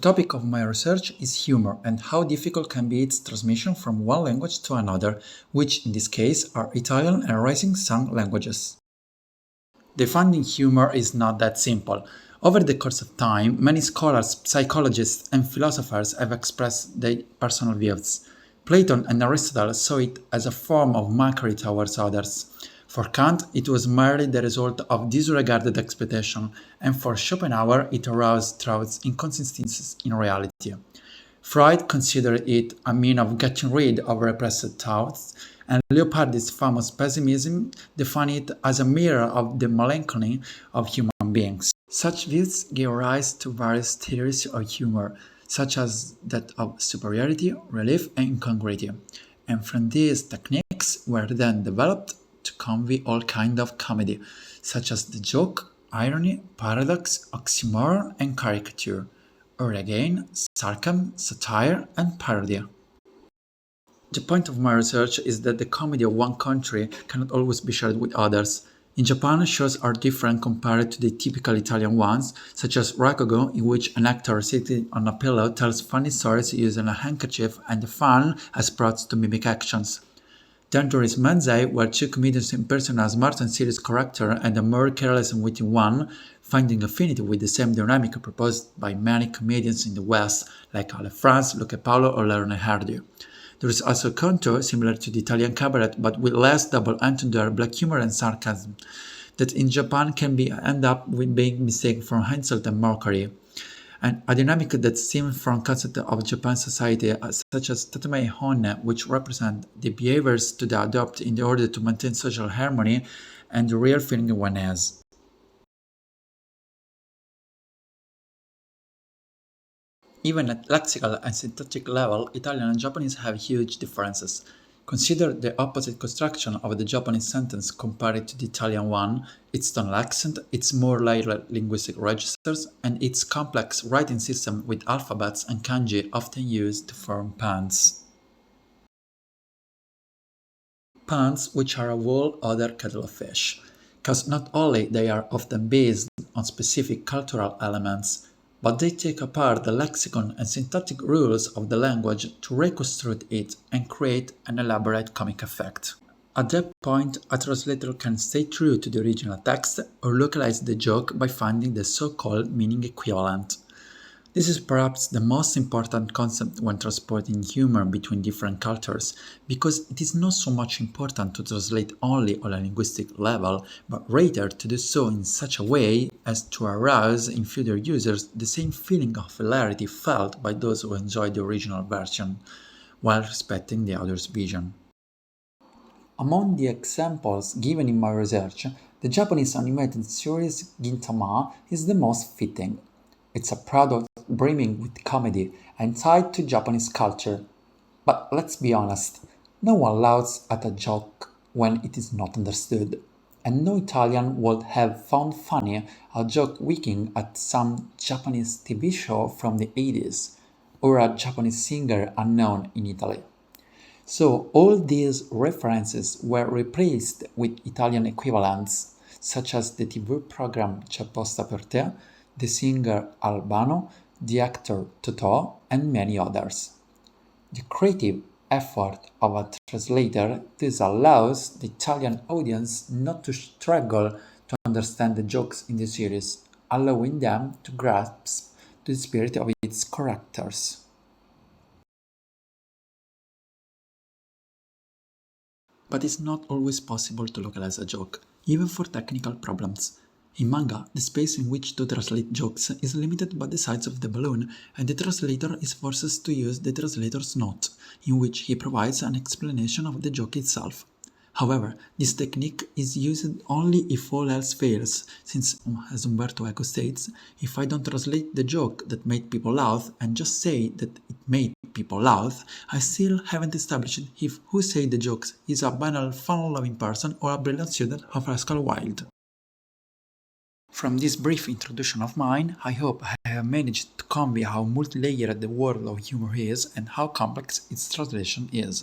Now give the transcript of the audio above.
topic of my research is humor and how difficult can be its transmission from one language to another, which in this case are Italian and Rising Sun languages. Defining humor is not that simple. Over the course of time, many scholars, psychologists, and philosophers have expressed their personal views. Plato and Aristotle saw it as a form of mockery towards others. For Kant, it was merely the result of disregarded expectation, and for Schopenhauer, it arose through inconsistencies in reality. Freud considered it a means of getting rid of repressed thoughts, and Leopardi's famous pessimism defined it as a mirror of the melancholy of human beings. Such views gave rise to various theories of humor, such as that of superiority, relief, and incongruity. And from these techniques were then developed to convey all kinds of comedy, such as the joke, irony, paradox, oxymoron, and caricature, or again, sarcasm, satire, and parody. The point of my research is that the comedy of one country cannot always be shared with others. In Japan, shows are different compared to the typical Italian ones, such as Rakugo, in which an actor sitting on a pillow tells funny stories using a handkerchief and the fan as props to mimic actions. Dangerous Manzai, where two comedians impersonate a smart and serious character and a more careless and witty one, finding affinity with the same dynamic proposed by many comedians in the West, like Ale France, Luca Paolo, or Leonardo Hardy. There is also Conto, similar to the Italian cabaret, but with less double entendre, black humor, and sarcasm, that in Japan can end up with being mistaken for insult and mockery. And a dynamic that stems from concept of Japan's society, such as tatemae hone, which represent the behaviors to adopt in order to maintain social harmony and the real feeling one has. Even at lexical and syntactic level, Italian and Japanese have huge differences. Consider the opposite construction of the Japanese sentence compared to the Italian one, its tonal accent, its more layered linguistic registers, and its complex writing system with alphabets and kanji often used to form puns. Puns which are a whole other kettle of fish, because not only they are often based on specific cultural elements, but they take apart the lexicon and syntactic rules of the language to reconstruct it and create an elaborate comic effect. At that point, a translator can stay true to the original text or localize the joke by finding the so-called meaning equivalent. This is perhaps the most important concept when transporting humor between different cultures, because it is not so much important to translate only on a linguistic level, but rather to do so in such a way as to arouse in future users the same feeling of hilarity felt by those who enjoy the original version, while respecting the other's vision. Among the examples given in my research, the Japanese animated series Gintama is the most fitting. It's a product brimming with comedy and tied to Japanese culture. But let's be honest, no one laughs at a joke when it is not understood. And no Italian would have found funny a joke winking at some Japanese TV show from the 80s, or a Japanese singer unknown in Italy. So all these references were replaced with Italian equivalents, such as the TV program C'è posta per te, the singer Albano, the actor Totò, and many others. The creative effort of a translator thus allows the Italian audience not to struggle to understand the jokes in the series, allowing them to grasp the spirit of its characters. But it's not always possible to localize a joke, even for technical problems. In manga, the space in which to translate jokes is limited by the size of the balloon, and the translator is forced to use the translator's note, in which he provides an explanation of the joke itself. However, this technique is used only if all else fails, since, as Umberto Eco states, if I don't translate the joke that made people laugh and just say that it made people laugh, I still haven't established if who said the jokes is a banal fun-loving person or a brilliant student of Oscar Wilde. From this brief introduction of mine, I hope I have managed to convey how multi-layered the world of humor is and how complex its translation is.